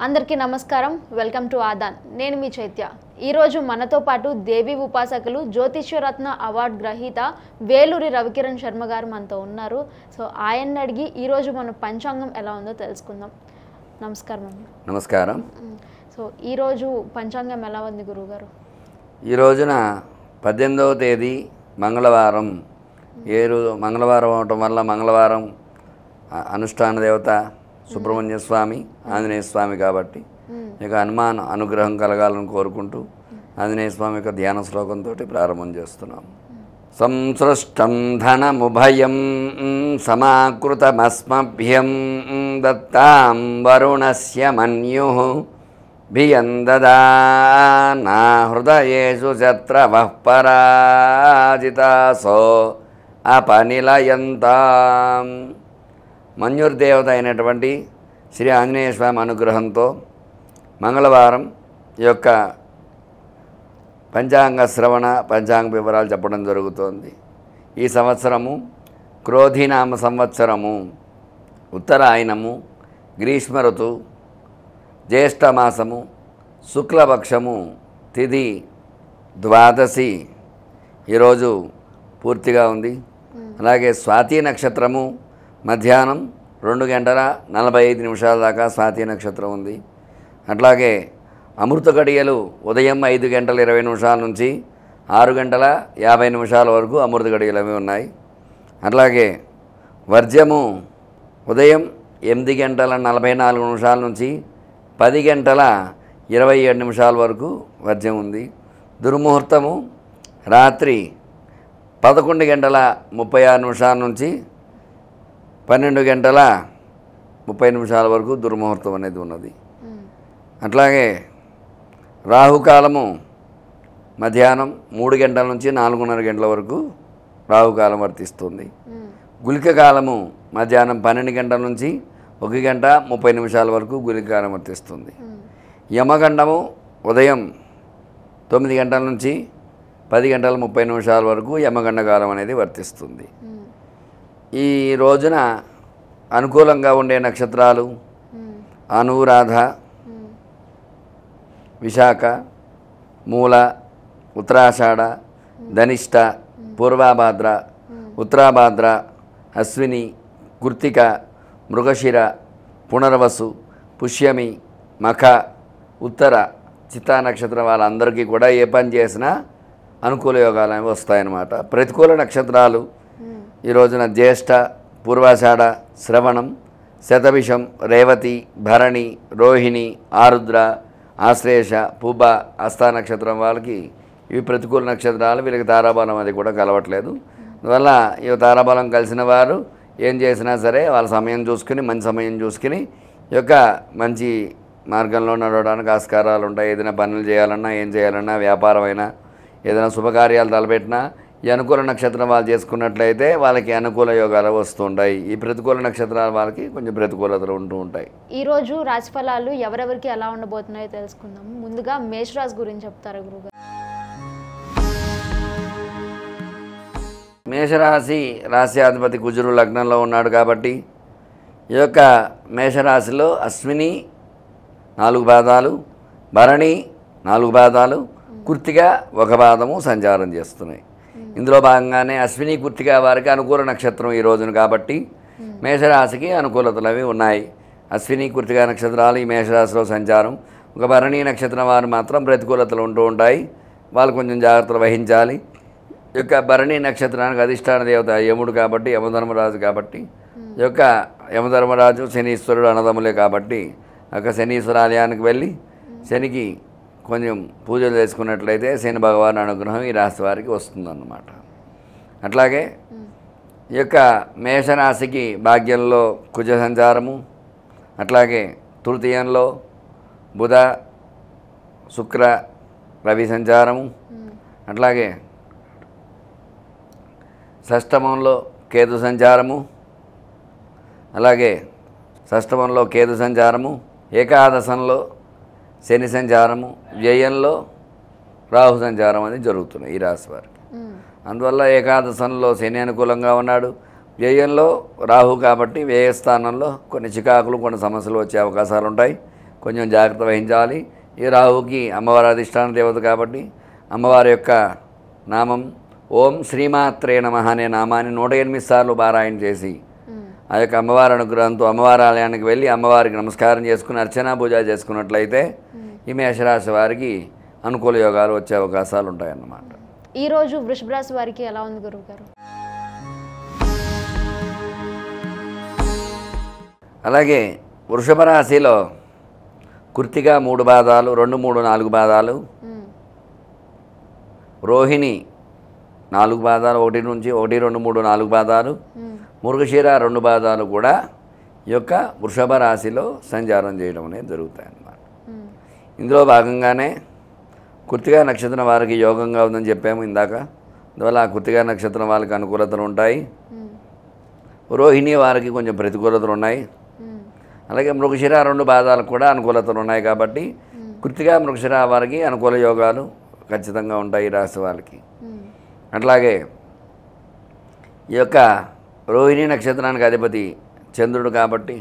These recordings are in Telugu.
అందరికీ నమస్కారం. వెల్కమ్ టు ఆదాన్. నేను మీ చైత్య. ఈరోజు మనతో పాటు దేవి ఉపాసకులు జ్యోతిష్యరత్న అవార్డు గ్రహీత వేలూరి రవికిరణ్ శర్మ గారు మనతో ఉన్నారు. సో ఆయన్ని అడిగి ఈరోజు మన పంచాంగం ఎలా ఉందో తెలుసుకుందాం. నమస్కారం అండి. నమస్కారం. సో ఈరోజు పంచాంగం ఎలా ఉంది గురువుగారు? ఈ రోజున 18వ తేదీ మంగళవారం. మంగళవారం అవటం వల్ల మంగళవారం అనుష్ఠాన దేవత సుబ్రహ్మణ్య స్వామి, ఆంజనేయ స్వామి కాబట్టి ఇక హనుమాన్ అనుగ్రహం కలగాలని కోరుకుంటూ ఆంజనేయ స్వామి యొక్క ధ్యాన శ్లోకంతో ప్రారంభం చేస్తున్నాం. సంసృష్టం ధనముభయం సమాకృతమస్మభ్యం దత్తాం వరుణస్య మన్యుః భియం దదానా హృదయేషు శత్రవః పరాజితాసో అపనిలయంతాం. మన్యుర్దేవత అయినటువంటి శ్రీ ఆంజనేయ స్వామి అనుగ్రహంతో మంగళవారం ఈ యొక్క పంచాంగ శ్రవణ పంచాంగ వివరాలు చెప్పడం జరుగుతోంది. ఈ సంవత్సరము క్రోధినామ సంవత్సరము, ఉత్తరాయణము, గ్రీష్మ ఋతువు, జ్యేష్ఠమాసము, శుక్లపక్షము, తిథి ద్వాదశి ఈరోజు పూర్తిగా ఉంది. అలాగే స్వాతి నక్షత్రము మధ్యాహ్నం 2:45 దాకా స్వాతి నక్షత్రం ఉంది. అట్లాగే అమృత గడియలు ఉదయం 5:20 నుంచి 6:50 వరకు అమృత గడియలు అవి ఉన్నాయి. అట్లాగే వర్జ్యము ఉదయం 8:44 నుంచి 10:27 వరకు వర్జ్యం ఉంది. దుర్ముహూర్తము రాత్రి 11:36 నుంచి 12:30 వరకు దుర్ముహూర్తం అనేది ఉన్నది. అట్లాగే రాహుకాలము మధ్యాహ్నం 3 గంటల నుంచి 4:30 గంటల వరకు రాహుకాలం వర్తిస్తుంది. గుళిక కాలము మధ్యాహ్నం 12 గంటల నుంచి 1:30 వరకు గుళిక కాలం వర్తిస్తుంది. యమగండము ఉదయం 9 గంటల నుంచి 10:30 వరకు యమగండ కాలం అనేది వర్తిస్తుంది. ఈ రోజున అనుకూలంగా ఉండే నక్షత్రాలు అనురాధ, విశాఖ, మూల, ఉత్తరాషాఢ, ధనిష్ట, పూర్వాభాద్ర, ఉత్తరాభాద్ర, అశ్విని, కృత్తిక, మృగశిర, పునర్వసు, పుష్యమి, మఖ, ఉత్తర, చిత్తా నక్షత్రం వాళ్ళందరికీ కూడా ఏ పని చేసినా అనుకూల యోగాలు అనేవి వస్తాయన్నమాట. ప్రతికూల నక్షత్రాలు ఈ రోజున జ్యేష్ఠ, పూర్వాషాఢ, శ్రవణం, శతభిషం, రేవతి, భరణి, రోహిణి, ఆరుద్ర, ఆశ్లేష, పూబ, హస్త నక్షత్రం వాళ్ళకి ఇవి ప్రతికూల నక్షత్రాలు. వీళ్ళకి తారాబలం అది కూడా కలవట్లేదు. అందువల్ల ఈ తారాబలం కలిసిన వారు ఏం చేసినా సరే వాళ్ళ సమయం చూసుకుని, మంచి సమయం చూసుకుని ఈ యొక్క మంచి మార్గంలో నడవడానికి ఆస్కారాలు ఉంటాయి. ఏదైనా పనులు చేయాలన్నా, ఏం చేయాలన్నా, వ్యాపారమైనా, ఏదైనా శుభకార్యాలు తలపెట్టినా ఈ అనుకూల నక్షత్రం వాళ్ళు చేసుకున్నట్లయితే వాళ్ళకి అనుకూల యోగాలు వస్తూ ఉంటాయి. ఈ ప్రతికూల నక్షత్రాల వాళ్ళకి కొంచెం ప్రతికూలతలు ఉంటూ ఉంటాయి. ఈరోజు రాశిఫలాలు ఎవరెవరికి ఎలా ఉండబోతున్నాయో తెలుసుకుందాము. ముందుగా మేషరాశి గురించి చెప్తారా గురువుగారు? మేషరాశి రాశ్యాధిపతి కుజుడు లగ్నంలో ఉన్నాడు కాబట్టి ఈ యొక్క మేషరాశిలో అశ్విని 4 పాదాలు, భరణి 4 పాదాలు, కృత్తిక 1 పాదము సంచారం చేస్తున్నాయి. ఇందులో భాగంగానే అశ్విని, కృత్తిక వారికి అనుకూల నక్షత్రం ఈ రోజున కాబట్టి మేషరాశికి అనుకూలతలు అవి ఉన్నాయి. అశ్విని, కృత్తిక నక్షత్రాలు ఈ మేషరాశిలో సంచారం. ఒక భరణి నక్షత్రం వారు మాత్రం ప్రతికూలతలు ఉంటూ ఉంటాయి. వాళ్ళు కొంచెం జాగ్రత్తలు వహించాలి. ఈ యొక్క భరణి నక్షత్రానికి అధిష్టాన దేవత యముడు కాబట్టి, యమధర్మరాజు కాబట్టి, ఈ యొక్క యమధర్మరాజు శనీశ్వరుడు అన్నదమ్ములే కాబట్టి ఒక శనీశ్వర ఆలయానికి వెళ్ళి శనికి కొంచెం పూజలు చేసుకున్నట్లయితే శని భగవాన్ అనుగ్రహం ఈ రాశి వారికి వస్తుందన్నమాట. అట్లాగే ఈ యొక్క మేషరాశికి భాగ్యంలో కుజ సంచారము, అట్లాగే తృతీయంలో బుధ, శుక్ర, రవి సంచారము, అట్లాగే షష్టమంలో కేతు సంచారము, అలాగే షష్టమంలో కేతు సంచారము, ఏకాదశంలో శని సంచారము, వ్యయంలో రాహు సంచారం అనేది జరుగుతున్నాయి ఈ రాశి వారికి. అందువల్ల ఏకాదశంలో శని అనుకూలంగా ఉన్నాడు, వ్యయంలో రాహు కాబట్టి వ్యయస్థానంలో కొన్ని చికాకులు, కొన్ని సమస్యలు వచ్చే అవకాశాలు ఉంటాయి. కొంచెం జాగ్రత్త వహించాలి. ఈ రాహుకి అమ్మవారి అధిష్టాన దేవత కాబట్టి అమ్మవారి యొక్క నామం ఓం శ్రీమాత్రే నమః అనే నామాన్ని 108 సార్లు పారాయణ చేసి ఆ యొక్క అమ్మవారి అనుగ్రహంతో అమ్మవారి ఆలయానికి వెళ్ళి అమ్మవారికి నమస్కారం చేసుకుని అర్చనా పూజ చేసుకున్నట్లయితే ఈ మేషరాశి వారికి అనుకూల యోగాలు వచ్చే అవకాశాలు ఉంటాయన్నమాట. ఈరోజు వృషభ రాశి వారికి ఎలా ఉంది గురువుగారు? అలాగే వృషభ రాశిలో కృత్తిక 3 పాదాలు, 2, 3, 4 పాదాలు, రోహిణి 4 పాదాలు, 1 నుంచి 1, 2, 3, 4 పాదాలు, మృగశిర 2 పాదాలు కూడా ఈ యొక్క వృషభ రాశిలో సంచారం చేయడం అనేది జరుగుతాయి అన్నమాట. ఇందులో భాగంగానే కృత్తిక నక్షత్రం వారికి యోగంగా ఉందని చెప్పాము ఇందాక. అందువల్ల ఆ కృత్తిక నక్షత్రం వాళ్ళకి అనుకూలతలు ఉంటాయి. రోహిణి వారికి కొంచెం ప్రతికూలతలు ఉన్నాయి. అలాగే మృగశిర 2 పాదాలకు కూడా అనుకూలతలు ఉన్నాయి కాబట్టి కృత్తిక మృగశిర వారికి అనుకూల యోగాలు ఖచ్చితంగా ఉంటాయి ఈ రాశి వాళ్ళకి. అట్లాగే ఈ యొక్క రోహిణి నక్షత్రానికి అధిపతి చంద్రుడు కాబట్టి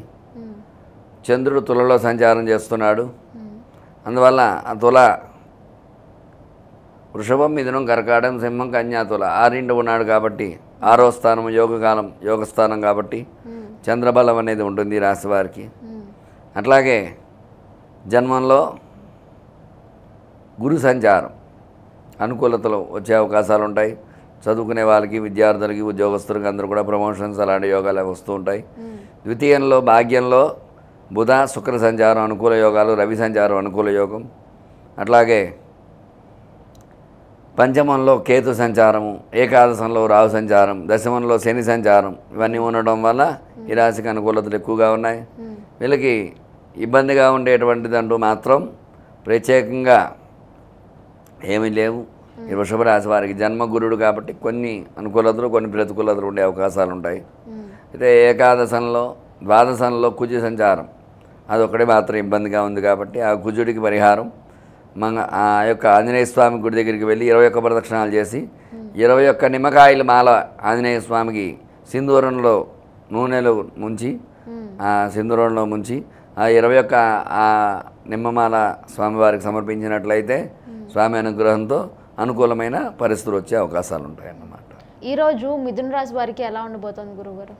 చంద్రుడు తులలో సంచారం చేస్తున్నాడు. అందువల్ల ఆ తుల వృషభం, మిథునం, కర్కాటకం, సింహం, కన్యా, తుల 6 ఉన్నాడు కాబట్టి 6వ స్థానం యోగకాలం, యోగస్థానం కాబట్టి చంద్రబలం అనేది ఉంటుంది ఈ రాశి వారికి. అట్లాగే జన్మంలో గురు సంచారం అనుకూలతలు వచ్చే అవకాశాలు ఉంటాయి. చదువుకునే వాళ్ళకి, విద్యార్థులకి, ఉద్యోగస్తులకి అందరూ కూడా ప్రమోషన్స్ అలాంటి యోగాలు వస్తూ ఉంటాయి. ద్వితీయంలో భాగ్యంలో బుధ, శుక్ర సంచారం అనుకూల యోగాలు, రవి సంచారం అనుకూల యోగం. అట్లాగే పంచమంలో కేతు సంచారము, ఏకాదశంలో రాహు సంచారం, దశమంలో శని సంచారం ఇవన్నీ ఉండడం వల్ల ఈ రాశికి అనుకూలతలు ఎక్కువగా ఉన్నాయి. వీళ్ళకి ఇబ్బందిగా ఉండేటువంటిదంటూ మాత్రం ప్రత్యేకంగా ఏమీ లేవు. ఈ వృషభ రాశి వారికి జన్మగురుడు కాబట్టి కొన్ని అనుకూలతలు, కొన్ని ప్రతికూలతలు ఉండే అవకాశాలు ఉంటాయి. అయితే ఏకాదశంలో, ద్వాదశంలో కుజ సంచారం అదొక్కడే మాత్రం ఇబ్బందిగా ఉంది కాబట్టి ఆ కుజుడికి పరిహారం ఆ యొక్క ఆంజనేయ స్వామి గుడి దగ్గరికి వెళ్ళి 21 ప్రదక్షిణాలు చేసి 21 నిమ్మకాయల మాల ఆంజనేయ స్వామికి సింధూరంలో నూనెలో ముంచి ఆ సింధూరంలో ముంచి ఆ 21 ఆ నిమ్మమాల స్వామివారికి సమర్పించినట్లయితే స్వామి అనుగ్రహంతో అనుకూలమైన పరిస్థితులు వచ్చే అవకాశాలు ఉంటాయన్నమాట. ఈరోజు మిథున రాశి వారికి ఎలా ఉండబోతోంది గురువుగారు?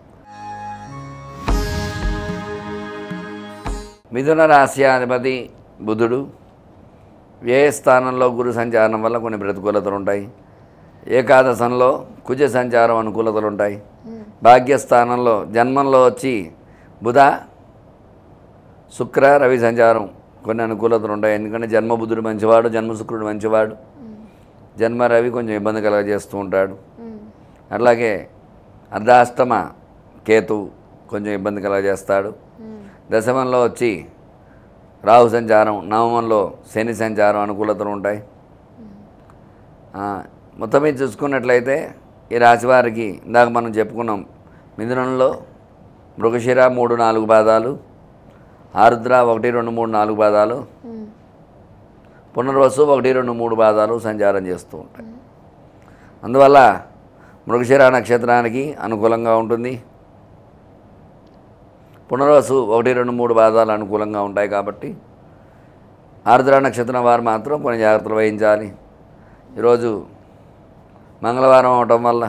మిథున రాశి అధిపతి బుధుడు. వ్యయ స్థానంలో గురు సంచారం వల్ల కొన్ని ప్రతికూలతలు ఉంటాయి. ఏకాదశంలో కుజ సంచారం అనుకూలతలు ఉంటాయి. భాగ్యస్థానంలో జన్మంలో వచ్చి బుధ, శుక్ర, రవి సంచారం కొన్ని అనుకూలతలు ఉంటాయి. ఎందుకంటే జన్మ బుధుడు మంచివాడు, జన్మ శుక్రుడు మంచివాడు, జన్మ రవి కొంచెం ఇబ్బంది కలగజేస్తూ ఉంటాడు. అట్లాగే అర్ధాష్టమ కేతు కొంచెం ఇబ్బంది కలగజేస్తాడు. దశమంలో వచ్చి రాహు సంచారం, నవమంలో శని సంచారం అనుకూలతలు ఉంటాయి. మొత్తం మీద చూసుకున్నట్లయితే ఈ రాశి వారికి ఇందాక మనం చెప్పుకున్నాం, మిథునంలో మృగశిర 3, 4 పాదాలు, ఆరుద్ర 1, 2, 3, 4 పాదాలు, పునర్వసు 1, 2, 3 పాదాలు సంచారం చేస్తూ ఉంటాయి. అందువల్ల మృగశిర నక్షత్రానికి అనుకూలంగా ఉంటుంది. పునర్వసు 1, 2, 3 పాదాలు అనుకూలంగా ఉంటాయి కాబట్టి ఆరుద్ర నక్షత్రం వారు మాత్రం కొన్ని జాగ్రత్తలు వహించాలి. ఈరోజు మంగళవారం అవటం వల్ల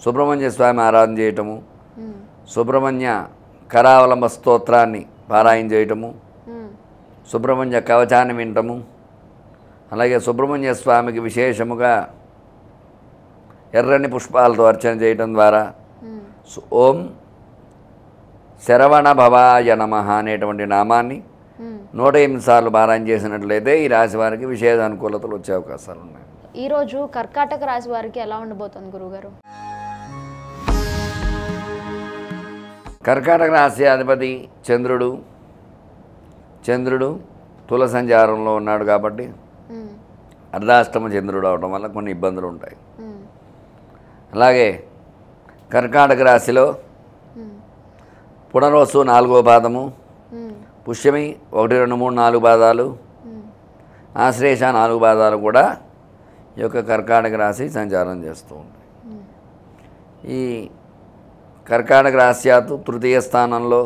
సుబ్రహ్మణ్య స్వామి ఆరాధన చేయటము, సుబ్రహ్మణ్య కరావలంబ స్తోత్రాన్ని పారాయణ చేయటము, సుబ్రహ్మణ్య కవచాన్ని వినటము, అలాగే సుబ్రహ్మణ్య స్వామికి విశేషముగా ఎర్రని పుష్పాలతో అర్చన చేయటం ద్వారా ఓం శరవణ భవాయ నమః అనేటువంటి నామాన్ని 108 సార్లు పారాయణ చేసినట్లయితే ఈ రాశి వారికి విశేష అనుకూలతలు వచ్చే అవకాశాలు ఉన్నాయి. ఈరోజు కర్కాటక రాశి వారికి ఎలా ఉండబోతుంది గురువుగారు? కర్కాటక రాశి అధిపతి చంద్రుడు. చంద్రుడు తుల సంచారంలో ఉన్నాడు కాబట్టి అర్ధాష్టమ చంద్రుడు అవడం వల్ల కొన్ని ఇబ్బందులు ఉంటాయి. అలాగే కర్కాటక రాశిలో పునర్వసు 4వ పాదము, పుష్యమి 1, 2, 3, 4 పాదాలు, ఆశ్లేష 4 పాదాలు కూడా ఈ యొక్క కర్కాటక రాశి సంచారం చేస్తూ ఉంటాయి. ఈ కర్కాటక రాశ్యాతు తృతీయ స్థానంలో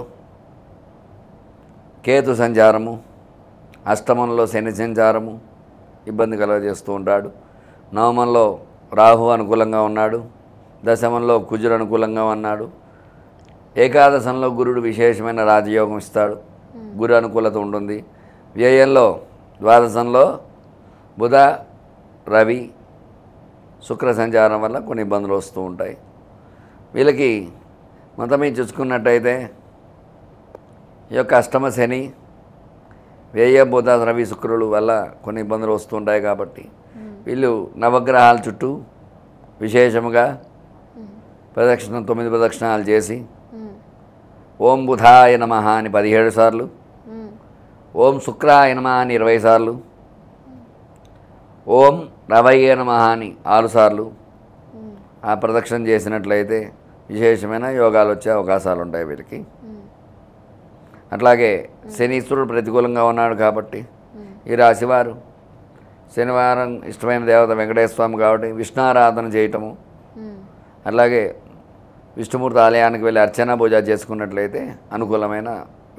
కేతు సంచారము, అష్టమంలో శని సంచారము ఇబ్బంది కలుగజేస్తూ ఉంటాడు. నవమంలో రాహు అనుకూలంగా ఉన్నాడు. దశమంలో కుజుడు అనుకూలంగా ఉన్నాడు. ఏకాదశంలో గురుడు విశేషమైన రాజయోగం ఇస్తాడు. గురు అనుకూలత ఉంటుంది. వ్యయంలో ద్వాదశంలో బుధ రవి శుక్ర సంచారం వల్ల కొన్ని ఇబ్బందులు వస్తూ ఉంటాయి. వీళ్ళకి మొత్తం మీద చూసుకున్నట్టయితే ఈ యొక్క అష్టమ శని వ్యయ బుధ రవి శుక్రులు వల్ల కొన్ని ఇబ్బందులు వస్తుంటాయి. కాబట్టి వీళ్ళు నవగ్రహాల చుట్టూ విశేషముగా ప్రదక్షిణ 9 ప్రదక్షిణాలు చేసి ఓం బుధాయ నమః అని 17 సార్లు, ఓం శుక్రాయ నమః అని 20 సార్లు, ఓం రవయ్య నమః అని 6 సార్లు ఆ ప్రదక్షిణ చేసినట్లయితే విశేషమైన యోగాలు వచ్చే అవకాశాలు ఉంటాయి వీరికి. అట్లాగే శనీశ్వరుడు ప్రతికూలంగా ఉన్నాడు కాబట్టి ఈ రాశివారు శనివారం ఇష్టమైన దేవత వెంకటేశ్వర స్వామి కాబట్టి విష్ణారాధన చేయటము, అట్లాగే విష్ణుమూర్తి ఆలయానికి వెళ్ళి అర్చన పూజ చేసుకున్నట్లయితే అనుకూలమైన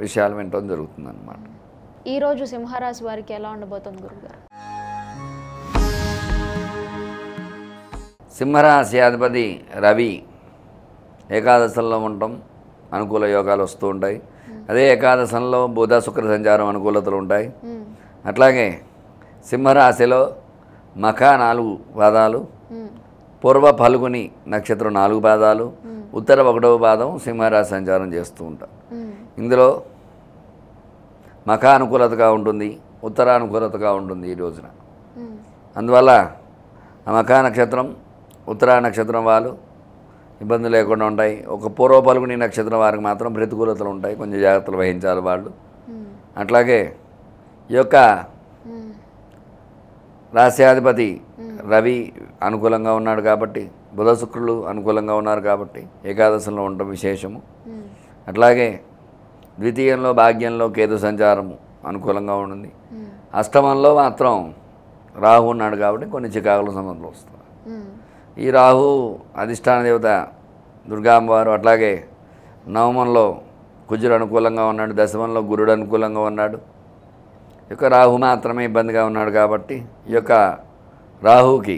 విషయాలు వినటం జరుగుతుందన్నమాట. ఈరోజు సింహరాశి వారికి ఎలా ఉండబోతుంది గురుగారు? సింహరాశి అధిపతి రవి ఏకాదశంలో ఉండటం అనుకూల యోగాలు వస్తూ ఉంటాయి. అదే ఏకాదశంలో బుధ శుక్ర సంచారం అనుకూలతలు ఉంటాయి. అట్లాగే సింహరాశిలో మఖ 4 పాదాలు, పూర్వ ఫల్గుని నక్షత్రం 4 పాదాలు, ఉత్తర 1వ పాదం సింహరాశి సంచారం చేస్తూ ఉంటారు. ఇందులో మఖ అనుకూలతగా ఉంటుంది, ఉత్తర అనుకూలతగా ఉంటుంది ఈ రోజున. అందువల్ల ఆ మఖ నక్షత్రం ఉత్తర నక్షత్రం వాళ్ళు ఇబ్బందులు లేకుండా ఉంటాయి. ఒక పూర్వ ఫల్గుని నక్షత్రం వారికి మాత్రం ప్రతికూలతలు ఉంటాయి, కొంచెం జాగ్రత్తలు వహించాలి వాళ్ళు. అట్లాగే ఈ యొక్క రాశ్యాధిపతి రవి అనుకూలంగా ఉన్నాడు కాబట్టి, బుధ శుక్రులు అనుకూలంగా ఉన్నారు కాబట్టి ఏకాదశంలో ఉండటం విశేషము. అట్లాగే ద్వితీయంలో భాగ్యంలో కేతు సంచారము అనుకూలంగా ఉంటుంది. అష్టమంలో మాత్రం రాహు ఉన్నాడు కాబట్టి కొన్ని చికాకుల సంబంధాలు వస్తాయి. ఈ రాహు అధిష్టాన దేవత దుర్గామ్మవారు. అట్లాగే నవమంలో కుజుడు అనుకూలంగా ఉన్నాడు, దశమంలో గురుడు అనుకూలంగా ఉన్నాడు. ఈ యొక్క రాహు మాత్రమే ఇబ్బందిగా ఉన్నాడు కాబట్టి ఈ యొక్క రాహుకి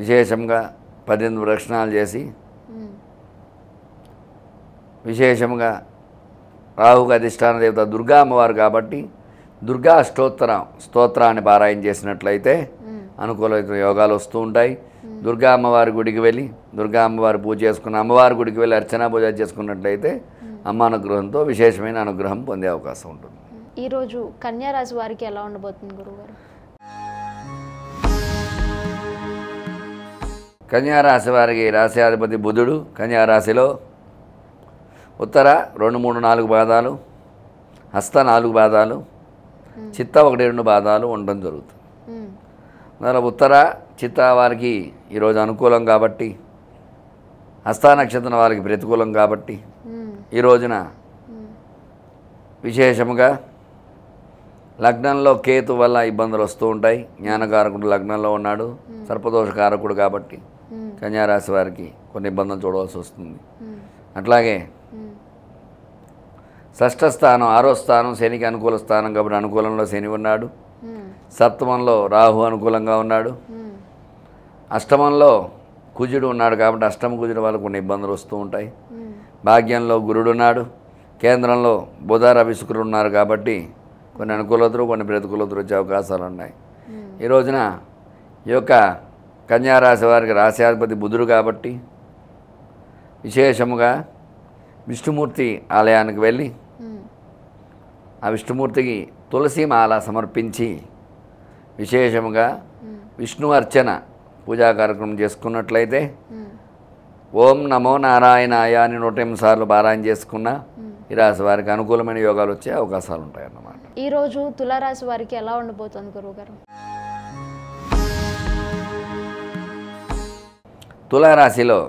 విశేషంగా 18 ప్రదక్షిణాలు చేసి విశేషంగా రాహుకి అధిష్టాన దేవత దుర్గా అమ్మవారు కాబట్టి దుర్గా స్తోత్రాన్ని పారాయణ చేసినట్లయితే అనుకూలమైన యోగాలు వస్తూ ఉంటాయి. దుర్గా అమ్మవారి గుడికి వెళ్ళి దుర్గా అమ్మవారి పూజ చేసుకుని అమ్మవారి గుడికి వెళ్ళి అర్చనా పూజ చేసుకున్నట్లయితే అమ్మ అనుగ్రహంతో విశేషమైన అనుగ్రహం పొందే అవకాశం ఉంటుంది. ఈరోజు కన్యా రాశి వారికి ఎలా ఉండబోతుంది గురుగారు? కన్యా రాశి వారికి రాశ్యాధిపతి బుధుడు కన్యా రాశిలో ఉత్తర 2, 3, 4 పాదాలు, హస్త 4 పాదాలు, చిత్త 1, 2 పాదాలు ఉండడం జరుగుతుంది. అందువల్ల ఉత్తర చిత్త వారికి ఈరోజు అనుకూలం కాబట్టి, హస్త నక్షత్రం వారికి ప్రతికూలం కాబట్టి ఈ రోజున విశేషముగా లగ్నంలో కేతు వల్ల ఇబ్బందులు వస్తూ ఉంటాయి. జ్ఞానకారకుడు లగ్నంలో ఉన్నాడు, సర్పదోషకారకుడు కాబట్టి కన్యారాశి వారికి కొన్ని ఇబ్బందులు చూడవలసి వస్తుంది. అట్లాగే షష్ఠ స్థానం 6వ స్థానం శనికి అనుకూల స్థానం కాబట్టి అనుకూలంలో శని ఉన్నాడు. సప్తమంలో రాహు అనుకూలంగా ఉన్నాడు. అష్టమంలో కుజుడు ఉన్నాడు కాబట్టి అష్టమ కుజుడు వల్ల కొన్ని ఇబ్బందులు వస్తూ ఉంటాయి. భాగ్యంలో గురుడు ఉన్నాడు. కేంద్రంలో బుధ రవి శుక్రుడు ఉన్నారు కాబట్టి కొన్ని అనుకూలతలు కొన్ని ప్రతికూలతలు వచ్చే అవకాశాలు ఉన్నాయి. ఈ రోజున ఈ యొక్క కన్యారాశి వారికి రాశ్యాధిపతి బుధుడు కాబట్టి విశేషముగా విష్ణుమూర్తి ఆలయానికి వెళ్ళి ఆ విష్ణుమూర్తికి తులసి మాల సమర్పించి విశేషముగా విష్ణు అర్చన పూజా కార్యక్రమం చేసుకున్నట్లయితే ఓం నమో నారాయణాయ అని 108 సార్లు పారాయణ చేసుకున్న ఈ రాశి వారికి అనుకూలమైన యోగాలు వచ్చే అవకాశాలు ఉంటాయన్నమాట. ఈరోజు తులారాశి వారికి ఎలా ఉండబోతుంది గురువుగారు? తులారాశిలో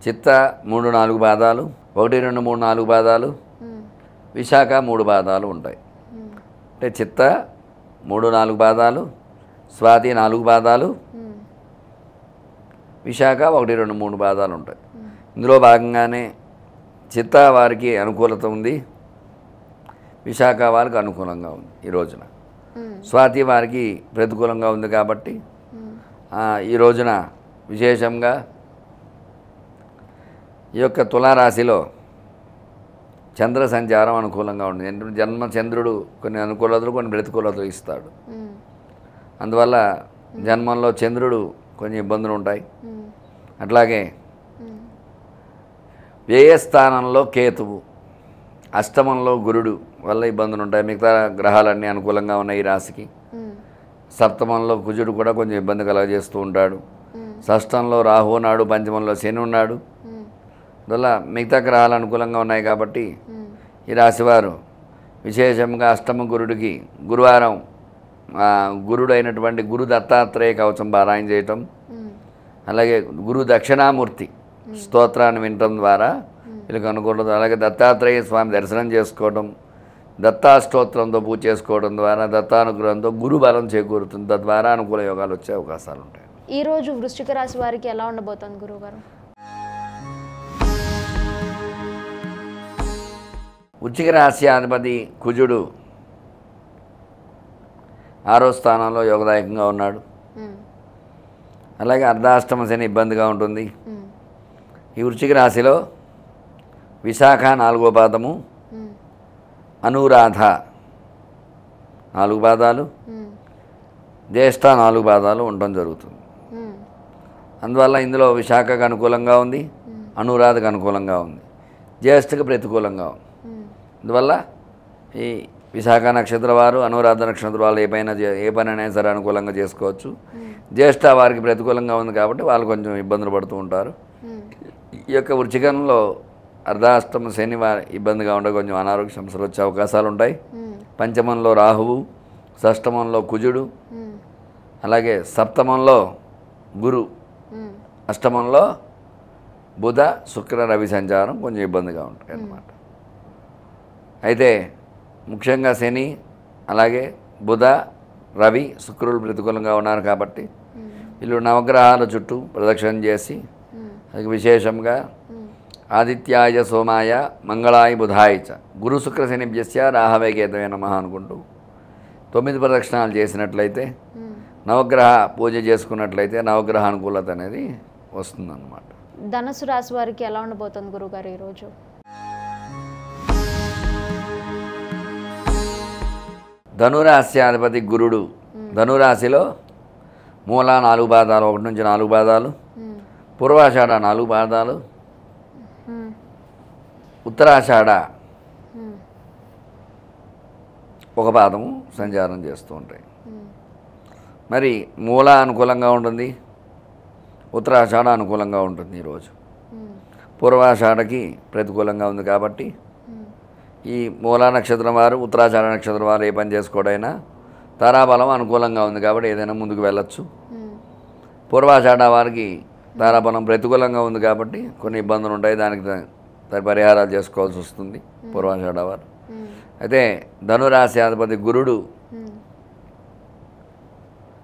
చిత్త 3, 4 పాదాలు, 1, 2, 3, 4 పాదాలు, విశాఖ 3 పాదాలు ఉంటాయి. అంటే చిత్త 3, 4 పాదాలు, స్వాతి 4 పాదాలు, విశాఖ 1, 2, 3 పాదాలు ఉంటాయి. ఇందులో భాగంగానే చిత్త వారికి అనుకూలత ఉంది. విశాఖ వారికి అనుకూలంగా ఉంది ఈ రోజున. స్వాతి వారికి ప్రతికూలంగా ఉంది కాబట్టి ఈ రోజున విశేషంగా ఈ యొక్క తులారాశిలో చంద్ర సంచారం అనుకూలంగా ఉంటుంది. ఎందుకంటే జన్మ చంద్రుడు కొన్ని అనుకూలతలు కొన్ని ప్రతికూలతలు ఇస్తాడు. అందువల్ల జన్మంలో చంద్రుడు కొన్ని ఇబ్బందులు ఉంటాయి. అట్లాగే వ్యయస్థానంలో కేతువు, అష్టమంలో గురుడు వల్ల ఇబ్బందులు ఉంటాయి. మిగతా గ్రహాలన్నీ అనుకూలంగా ఉన్నాయి ఈ రాశికి. సప్తమంలో కుజుడు కూడా కొంచెం ఇబ్బంది కలగజేస్తూ ఉంటాడు. షష్టంలో రాహు ఉన్నాడు, పంచమంలో శని ఉన్నాడు. అందువల్ల మిగతా గ్రహాలు అనుకూలంగా ఉన్నాయి కాబట్టి ఈ రాశివారు విశేషంగా అష్టమ గురుడికి గురువారం గురుడు అయినటువంటి గురు దత్తాత్రేయ కవచం పారాయణ చేయటం, అలాగే గురు దక్షిణామూర్తి స్తోత్రాన్ని వినటం ద్వారా వీళ్ళకి అనుకూలత. అలాగే దత్తాత్రేయ స్వామి దర్శనం చేసుకోవడం, దత్తాష్టోత్రంతో పూజ చేసుకోవడం ద్వారా దత్తానుగ్రహంతో గురు బలం చేకూరుతుంది. తద్వారా అనుకూల యోగాలు వచ్చే అవకాశాలు ఉంటాయి. ఈరోజు వృశ్చిక రాశి వారికి ఎలా ఉండబోతుంది గురువుగారు? వృశ్చిక రాశి అధిపతి కుజుడు 6వ స్థానంలో యోగదాయకంగా ఉన్నాడు. అలాగే అర్ధాష్టమ శని ఇబ్బందిగా ఉంటుంది. ఈ వృశ్చిక రాశిలో విశాఖ 4వ పాదము, అనురాధ 4 పాదాలు, జ్యేష్ఠ 4 పాదాలు ఉండటం జరుగుతుంది. అందువల్ల ఇందులో విశాఖకు అనుకూలంగా ఉంది, అనురాధకు అనుకూలంగా ఉంది, జ్యేష్ఠకు ప్రతికూలంగా ఉంది. అందువల్ల ఈ విశాఖ నక్షత్ర వారు, అనురాధ నక్షత్ర వాళ్ళు ఏ పనైనా సరే అనుకూలంగా చేసుకోవచ్చు. జ్యేష్ఠ వారికి ప్రతికూలంగా ఉంది కాబట్టి వాళ్ళు కొంచెం ఇబ్బందులు పడుతూ ఉంటారు. ఈ యొక్క వృశ్చికంలో అర్ధాష్టమ శని వారి ఇబ్బందిగా ఉండే కొంచెం అనారోగ్య సమస్యలు వచ్చే అవకాశాలు ఉంటాయి. పంచమంలో రాహువు, షష్టమంలో కుజుడు, అలాగే సప్తమంలో గురు, అష్టమంలో బుధ శుక్ర రవి సంచారం కొంచెం ఇబ్బందిగా ఉంటాయి అన్నమాట. అయితే ముఖ్యంగా శని అలాగే బుధ రవి శుక్రులు ప్రతికూలంగా ఉన్నారు కాబట్టి వీళ్ళు నవగ్రహాల చుట్టూ ప్రదక్షిణ చేసి అది విశేషంగా ఆదిత్యాయ సోమాయ మంగళాయ బుధాయ చ గురు శుక్ర శనిభ్యస్య రాహవే కేతవే నమః అనుకుంటూ 9 ప్రదక్షిణాలు చేసినట్లయితే, నవగ్రహ పూజ చేసుకున్నట్లయితే నవగ్రహ అనుకూలత అనేది వస్తుందన్నమాట. ధనుసు రాశి వారికి ఎలా ఉండబోతుంది గురుగారు ఈరోజు? ధనురాశ్యాధిపతి గురుడు ధనురాశిలో మూల 4 పాదాలు, 1 నుంచి 4 పాదాలు, పూర్వాషాఢ 4 పాదాలు, ఉత్తరాషాఢ 1 పాదము సంచారం చేస్తూ ఉంటాయి. మరి మూల అనుకూలంగా ఉంటుంది, ఉత్తరాషాఢ అనుకూలంగా ఉంటుంది ఈరోజు. పూర్వాషాఢకి ప్రతికూలంగా ఉంది కాబట్టి ఈ మూలా నక్షత్రం వారు, ఉత్తరాషాఢ నక్షత్రం వారు ఏ పని చేసుకోవడైనా తారాబలం అనుకూలంగా ఉంది కాబట్టి ఏదైనా ముందుకు వెళ్ళచ్చు. పూర్వాషాఢ వారికి తారాబలం ప్రతికూలంగా ఉంది కాబట్టి కొన్ని ఇబ్బందులు ఉంటాయి, దానికి పరిహారాలు చేసుకోవాల్సి వస్తుంది పూర్వాషాఢ వారు. అయితే ధనురాశి అధిపతి గురుడు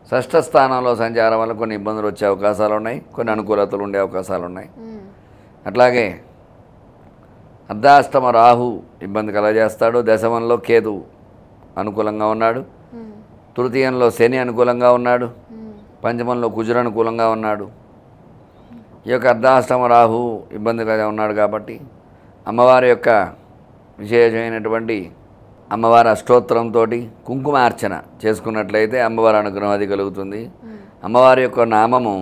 6వ స్థానంలో సంచారం వల్ల కొన్ని ఇబ్బందులు వచ్చే అవకాశాలు ఉన్నాయి, కొన్ని అనుకూలతలు ఉండే అవకాశాలు ఉన్నాయి. అట్లాగే అర్ధాష్టమ రాహు ఇబ్బంది కలగజేస్తాడు, దశమంలో కేతు అనుకూలంగా ఉన్నాడు, తృతీయంలో శని అనుకూలంగా ఉన్నాడు, పంచమంలో కుజుడు అనుకూలంగా ఉన్నాడు. ఈ యొక్క అర్ధాష్టమ రాహు ఇబ్బందిగా ఉన్నాడు కాబట్టి అమ్మవారి యొక్క విశేషమైనటువంటి అమ్మవారి అష్టోత్తరంతో కుంకుమార్చన చేసుకున్నట్లయితే అమ్మవారి అనుగ్రహం అది కలుగుతుంది. అమ్మవారి యొక్క నామము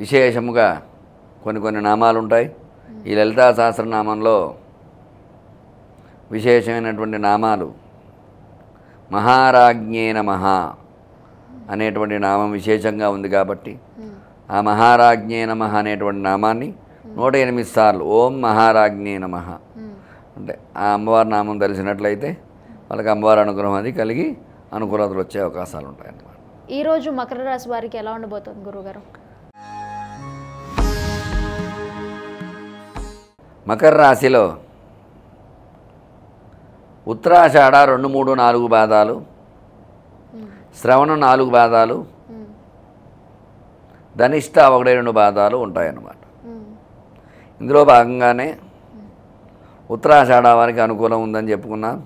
విశేషముగా కొన్ని నామాలు ఉంటాయి. ఈ లలితా సహస్రనామంలో విశేషమైనటువంటి నామాలు మహారాజ్ఞే నమః అనేటువంటి నామం విశేషంగా ఉంది కాబట్టి ఆ మహారాజ్ఞే నమః అనేటువంటి నామాన్ని 108 సార్లు ఓం మహారాజ్ఞే నమః అంటే ఆ అమ్మవారి నామం తెలిసినట్లయితే వాళ్ళకి అమ్మవారి అనుగ్రహం అది కలిగి అనుకూలతలు వచ్చే అవకాశాలు ఉంటాయి అన్నమాట. ఈరోజు మకర రాశి వారికి ఎలా ఉండబోతుంది గురుగారు? మకర రాశిలో ఉత్తరాషాఢ 2, 3, 4 పాదాలు, శ్రవణం 4 పాదాలు, ధనిష్ట 1, 2 పాదాలు ఉంటాయన్నమాట. ఇందులో భాగంగానే ఉత్తరాషాఢ వారికి అనుకూలం ఉందని చెప్పుకున్నాం,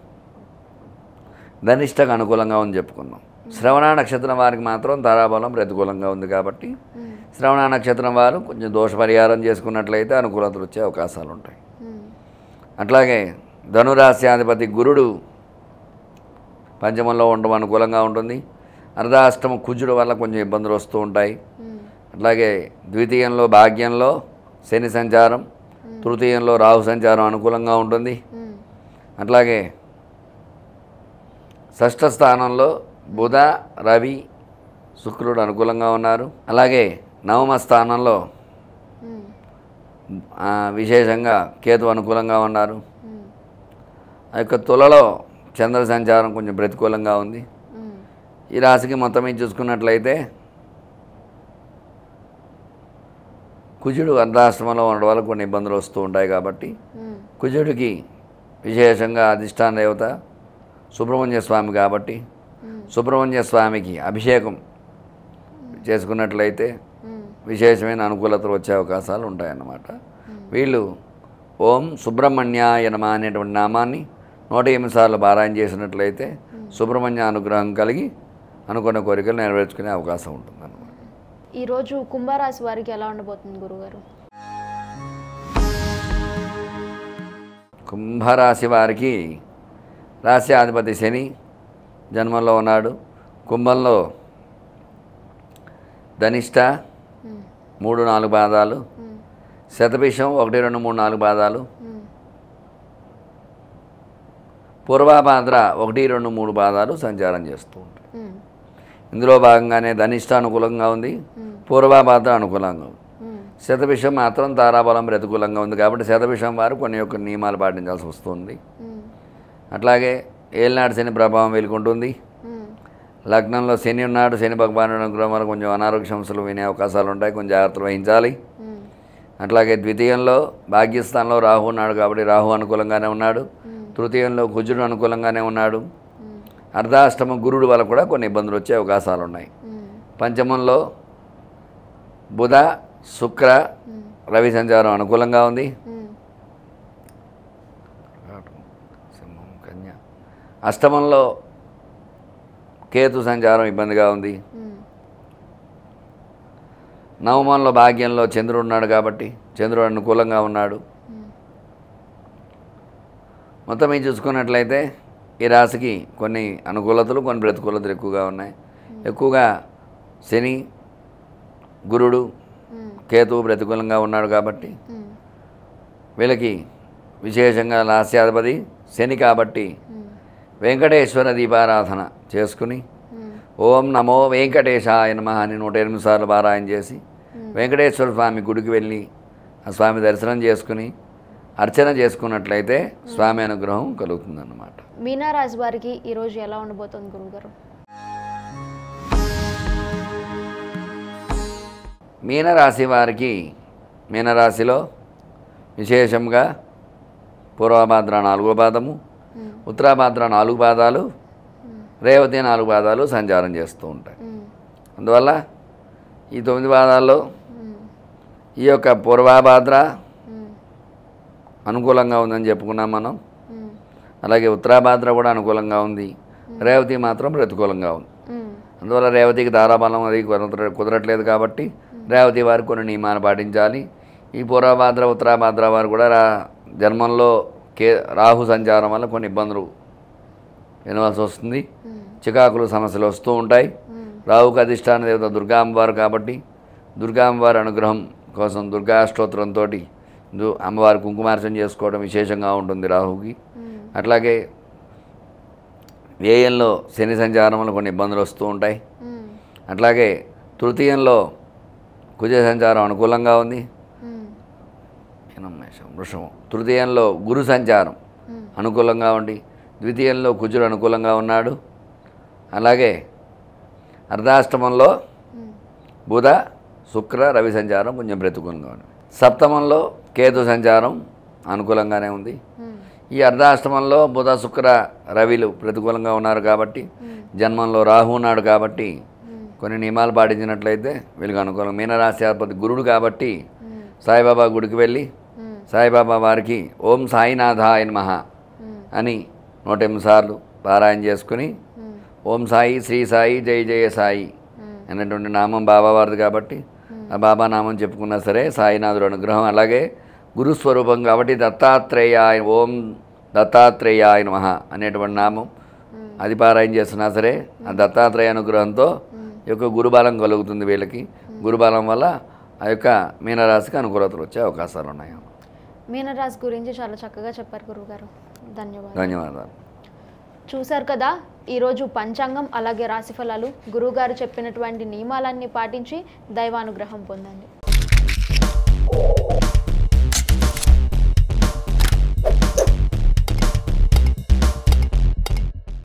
ధనిష్టకు అనుకూలంగా ఉంది చెప్పుకున్నాం. శ్రవణ నక్షత్రం వారికి మాత్రం తారాబలం ప్రతికూలంగా ఉంది కాబట్టి శ్రవణ నక్షత్రం వారు కొంచెం దోష పరిహారం చేసుకున్నట్లయితే అనుకూలతలు వచ్చే అవకాశాలు ఉంటాయి. అట్లాగే ధనురాశ్యాధిపతి గురుడు పంచమంలో ఉండడం అనుకూలంగా ఉంటుంది. అర్ధాష్టమ కుజుడు వల్ల కొంచెం ఇబ్బందులు వస్తూ ఉంటాయి. అట్లాగే ద్వితీయంలో భాగ్యంలో శని సంచారం, తృతీయంలో రాహు సంచారం అనుకూలంగా ఉంటుంది. అట్లాగే షష్ఠ స్థానంలో బుధ, రవి, శుక్రుడు అనుకూలంగా ఉన్నారు. అలాగే నవమ స్థానంలో విశేషంగా కేతు అనుకూలంగా ఉన్నారు. ఆ యొక్క తులలో చంద్ర సంచారం కొంచెం ప్రతికూలంగా ఉంది. ఈ రాశికి మొత్తం మీద చూసుకున్నట్లయితే కుజుడు అర్ధాశ్రమంలో ఉండడం వల్ల కొన్ని ఇబ్బందులు వస్తూ ఉంటాయి కాబట్టి కుజుడికి విశేషంగా అధిష్టాన దేవత సుబ్రహ్మణ్య స్వామి కాబట్టి సుబ్రహ్మణ్య స్వామికి అభిషేకం చేసుకున్నట్లయితే విశేషమైన అనుకూలతలు వచ్చే అవకాశాలు ఉంటాయన్నమాట. వీళ్ళు ఓం సుబ్రహ్మణ్యాయ నమః అనేటువంటి నామాన్ని 108 సార్లు పారాయణ చేసినట్లయితే సుబ్రహ్మణ్య అనుగ్రహం కలిగి అనుకున్న కోరికలు నెరవేర్చుకునే అవకాశం ఉంటుందన్నమాట. ఈరోజు కుంభరాశి వారికి ఎలా ఉండబోతుంది గురుగారు? కుంభరాశి వారికి రాశ్యాధిపతి శని జన్మంలో ఉన్నాడు. కుంభంలో ధనిష్ట 3-4 పాదాలు, శతభిషం 1, 2, 3, 4 పాదాలు, పూర్వాభాద్ర 1, 2, 3 పాదాలు సంచారం చేస్తూ ఉంటాయి. ఇందులో భాగంగానే ధనిష్ట అనుకూలంగా ఉంది, పూర్వాభాద్ర అనుకూలంగా ఉంది. శతభిషం మాత్రం తారాబలం ప్రతికూలంగా ఉంది కాబట్టి శతభిషం వారు కొన్ని యొక్క నియమాలు పాటించాల్సి వస్తుంది. అట్లాగే ఏలినాడు శని ప్రభావం వెలుకుంటుంది. లగ్నంలో శని ఉన్నాడు. శని భగవానుడు అనుగ్రహం వల్ల కొంచెం అనారోగ్య సమస్యలు వినే అవకాశాలు ఉంటాయి, కొంచెం జాగ్రత్తలు వహించాలి. అట్లాగే ద్వితీయంలో భాగ్యస్థానంలో రాహు ఉన్నాడు కాబట్టి రాహు అనుకూలంగానే ఉన్నాడు. తృతీయంలో కుజుడు అనుకూలంగానే ఉన్నాడు. అర్ధాష్టమ గురుడు వల్ల కూడా కొన్ని ఇబ్బందులు వచ్చే అవకాశాలు ఉన్నాయి. పంచమంలో బుధ, శుక్ర, రవి సంచారం అనుకూలంగా ఉంది. అష్టమంలో కేతు సంచారం ఇబ్బందిగా ఉంది. నవమంలో భాగ్యంలో చంద్రుడు ఉన్నాడు కాబట్టి చంద్రుడు అనుకూలంగా ఉన్నాడు. మొత్తం మీద చూసుకున్నట్లయితే ఈ రాశికి కొన్ని అనుకూలతలు, కొన్ని ప్రతికూలతలు ఎక్కువగా ఉన్నాయి. ఎక్కువగా శని, గురుడు, కేతువు ప్రతికూలంగా ఉన్నాడు కాబట్టి వీళ్ళకి విశేషంగా రాశ్యాధిపతి శని కాబట్టి వెంకటేశ్వర దీపారాధన చేసుకుని ఓం నమో వెంకటేశాయ నమః అని 108 సార్లు పారాయణ చేసి వెంకటేశ్వర స్వామి గుడికి వెళ్ళి ఆ స్వామి దర్శనం చేసుకుని అర్చన చేసుకున్నట్లయితే స్వామి అనుగ్రహం కలుగుతుందన్నమాట. మీనరాశి వారికి ఈరోజు ఎలా ఉండబోతుంది గురుగారు? మీనరాశి వారికి మీనరాశిలో విశేషంగా పూర్వభాద్ర 4వ పాదము, ఉత్తరాభాద్ర 4 పాదాలు, రేవతి 4 పాదాలు సంచారం చేస్తూ ఉంటాయి. అందువల్ల ఈ 9 పాదాల్లో ఈ యొక్క పూర్వభాద్ర అనుకూలంగా ఉందని చెప్పుకున్నాం మనం. అలాగే ఉత్తరాభాద్ర కూడా అనుకూలంగా ఉంది, రేవతి మాత్రం ప్రతికూలంగా ఉంది. అందువల్ల రేవతికి తారాబలం అది కుదరట్లేదు కాబట్టి రేవతి వారికి కొన్ని నియమాలు పాటించాలి. ఈ పూర్వభాద్ర ఉత్తరాభాద్ర వారు కూడా జన్మంలో రాహు సంచారం వల్ల కొన్ని ఇబ్బందులు వినవలసి వస్తుంది. చికాకులు సమస్యలు వస్తూ ఉంటాయి. రాహుకు అధిష్టాన దేవత దుర్గా అమ్మవారు కాబట్టి దుర్గా అమ్మవారి అనుగ్రహం కోసం దుర్గా అష్టోత్తరంతో అమ్మవారి కుంకుమార్చన చేసుకోవడం విశేషంగా ఉంటుంది రాహుకి. అట్లాగే వ్యయంలో శని సంచారం వల్ల కొన్ని ఇబ్బందులు వస్తూ ఉంటాయి. అట్లాగే తృతీయంలో కుజ సంచారం అనుకూలంగా ఉంది. వృషభం తృతీయంలో గురు సంచారం అనుకూలంగా ఉండి ద్వితీయంలో కుజుడు అనుకూలంగా ఉన్నాడు. అలాగే అర్ధాష్టమంలో బుధ, శుక్ర, రవి సంచారం కొంచెం ప్రతికూలంగా ఉంది. సప్తమంలో కేతు సంచారం అనుకూలంగానే ఉంది. ఈ అర్ధాష్టమంలో బుధ, శుక్ర, రవిలు ప్రతికూలంగా ఉన్నారు కాబట్టి జన్మంలో రాహు ఉన్నాడు కాబట్టి కొన్ని నియమాలు పాటించినట్లయితే వీళ్ళకి అనుకూలం. మీనరాశ్యాధిపతి గురుడు కాబట్టి సాయిబాబా గుడికి వెళ్ళి సాయిబాబా వారికి ఓం సాయినాథాయ నమః అని 108 సార్లు పారాయణ చేసుకుని ఓం సాయి శ్రీ సాయి జై జయ సాయి అనేటువంటి నామం బాబావారిది కాబట్టి ఆ బాబా నామం చెప్పుకున్నా సరే సాయినాథుడు అనుగ్రహం. అలాగే గురుస్వరూపం కాబట్టి దత్తాత్రేయాయ ఓం దత్తాత్రేయాయ నమః అనేటువంటి నామం అది పారాయణ చేస్తున్నా సరే ఆ దత్తాత్రేయ అనుగ్రహంతో ఈ యొక్క గురుబలం కలుగుతుంది. వీళ్ళకి గురుబలం వల్ల ఆ యొక్క మీనరాశికి అనుకూలతలు వచ్చే అవకాశాలు ఉన్నాయి. మీనరాశి గురించి చాలా చక్కగా చెప్పారు గురువుగారు. ధన్యవాదాలు. చూశారు కదా ఈరోజు పంచాంగం అలాగే రాశిఫలాలు. గురువుగారు చెప్పినటువంటి నియమాలన్నీ పాటించి దైవానుగ్రహం పొందండి.